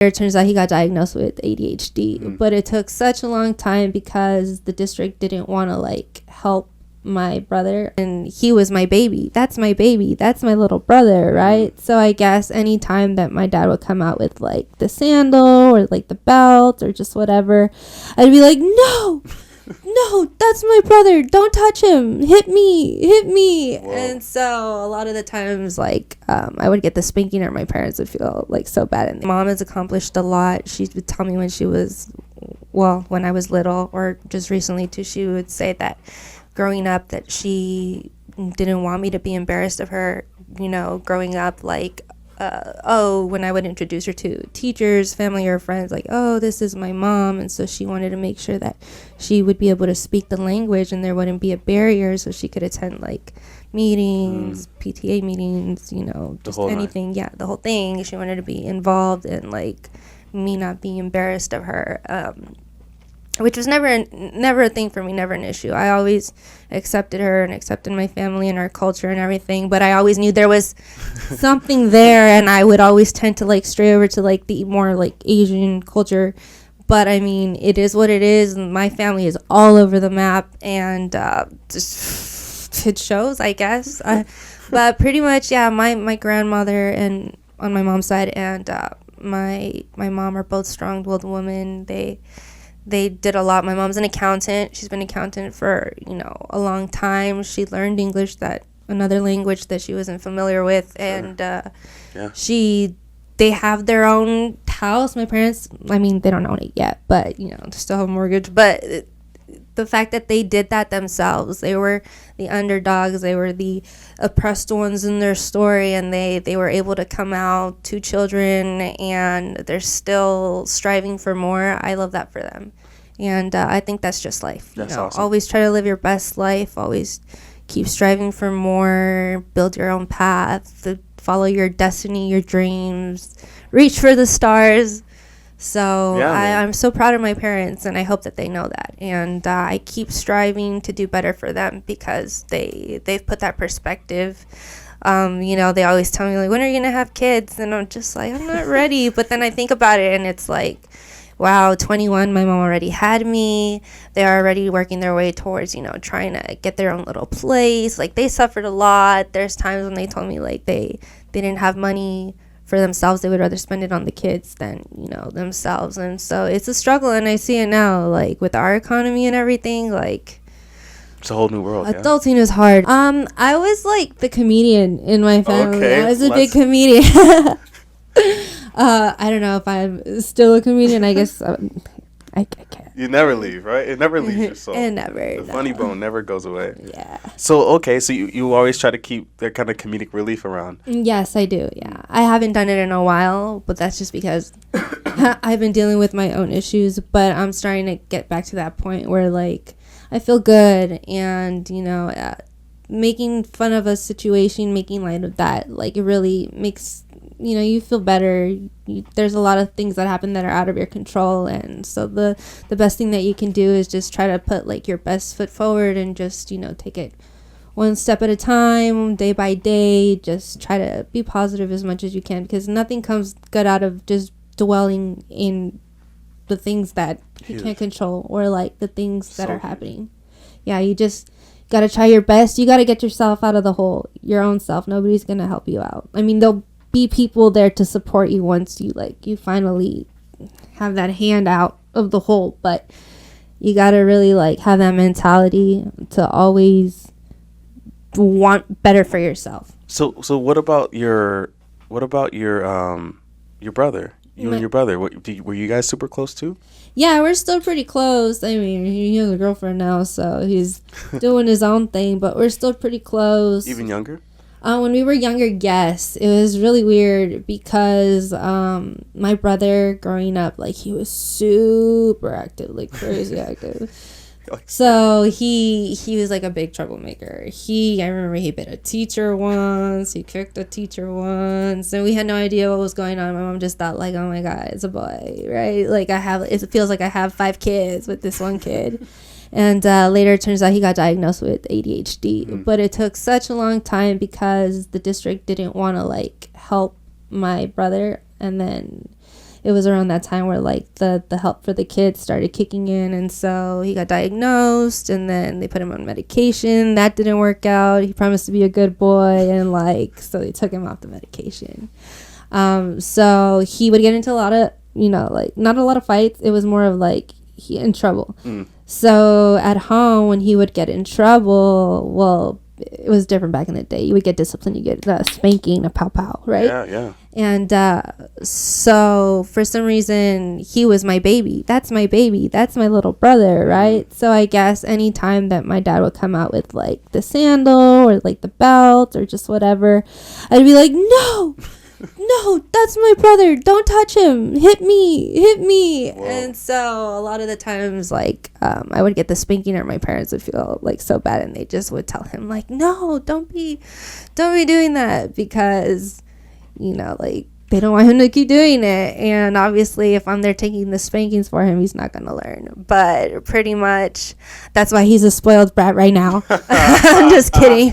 It turns out he got diagnosed with ADHD, but it took such a long time because the district didn't want to like help my brother, and he was my baby. That's my baby. That's my little brother, right? So I guess any time that my dad would come out with like the sandal or like the belt or just whatever, I'd be like, no, that's my brother. Don't touch him. Hit me. Whoa. And so a lot of the times, like, I would get the spanking or my parents would feel like so bad. And mom has accomplished a lot. She would tell me when I was little, or just recently too, she would say that growing up that she didn't want me to be embarrassed of her, growing up, like, when I would introduce her to teachers, family, or friends, like, oh, this is my mom. And so she wanted to make sure that she would be able to speak the language and there wouldn't be a barrier, so she could attend like meetings, PTA meetings, just anything. Yeah, the whole thing. She wanted to be involved in like me not being embarrassed of her, which was never a thing for me, never an issue. I always accepted her and accepted my family and our culture and everything, but I always knew there was something there, and I would always tend to like stray over to like the more like Asian culture. But I mean, it is what it is. My family is all over the map, and just it shows, I guess. But pretty much, yeah, my grandmother and on my mom's side and my mom are both strong-willed women. They did a lot. My mom's an accountant. She's been an accountant for, a long time. She learned English, another language that she wasn't familiar with. And they have their own house. My parents, I mean, they don't own it yet, but, they still have a mortgage. But the fact that they did that themselves, they were the underdogs, they were the oppressed ones in their story, and they were able to come out, 2 children, and they're still striving for more. I love that for them. And I think that's just life. That's awesome. Always try to live your best life, always keep striving for more, build your own path, follow your destiny, your dreams, reach for the stars. So I'm so proud of my parents, and I hope that they know that. And I keep striving to do better for them because they've put that perspective. They always tell me, like, when are you going to have kids? And I'm just like, I'm not ready. But then I think about it, and it's like, wow, 21, my mom already had me. They're already working their way towards, trying to get their own little place. Like, they suffered a lot. There's times when they told me, like, they didn't have money for themselves. They would rather spend it on the kids than themselves. And so it's a struggle, and I see it now, like with our economy and everything. Like, it's a whole new world. Adulting is hard. I was like the comedian in my family. Okay, I was a big comedian. I don't know if I'm still a comedian. I guess I can't. You never leave, right? It never leaves your soul. It never. The funny bone never goes away. Yeah. So you always try to keep that kind of comedic relief around. Yes, I do. Yeah. I haven't done it in a while, but that's just because I've been dealing with my own issues. But I'm starting to get back to that point where, like, I feel good, and making fun of a situation, making light of that, like, it really makes you feel better. There's a lot of things that happen that are out of your control, and so the best thing that you can do is just try to put like your best foot forward and just take it one step at a time, day by day. Just try to be positive as much as you can, because nothing comes good out of just dwelling in the things that you can't control, or like the things that are happening. Yeah, you just gotta try your best. You gotta get yourself out of the hole, your own self. Nobody's gonna help you out. I mean, there'll be people there to support you once you finally have that hand out of the hole, but you gotta really have that mentality to always want better for yourself. So what about your brother? You and your brother, were you guys super close too? Yeah, we're still pretty close. I mean, he has a girlfriend now, so he's doing his own thing, but we're still pretty close. Even younger? When we were younger, yes. It was really weird because my brother growing up, he was super active, crazy active. So he was a big troublemaker. I remember he bit a teacher once. He kicked a teacher once, and we had no idea what was going on. My mom just thought oh my God, it's a boy, right? It feels like I have 5 kids with this one kid. And later it turns out he got diagnosed with ADHD. But it took such a long time because the district didn't want to help my brother. And then it was around that time where like the help for the kids started kicking in, and so he got diagnosed, and then they put him on medication. That didn't work out. He promised to be a good boy, and like so they took him off the medication. So he would get into a lot of, like not a lot of fights. It was more of like he in trouble. So at home, when he would get in trouble, well, it was different back in the day. You would get disciplined. You get a spanking, a pow, right? Yeah. And so for some reason, he was my baby. That's my baby. That's my little brother, right? So I guess any time that my dad would come out with like the sandal or like the belt or just whatever, I'd be like, no, that's my brother. Don't touch him. Hit me. Whoa. And so a lot of the times, like, I would get the spanking, or my parents would feel like so bad, and they just would tell him like, no, don't be doing that, because, like, they don't want him to keep doing it. And obviously, if I'm there taking the spankings for him, he's not going to learn. But pretty much, that's why he's a spoiled brat right now. I'm just kidding.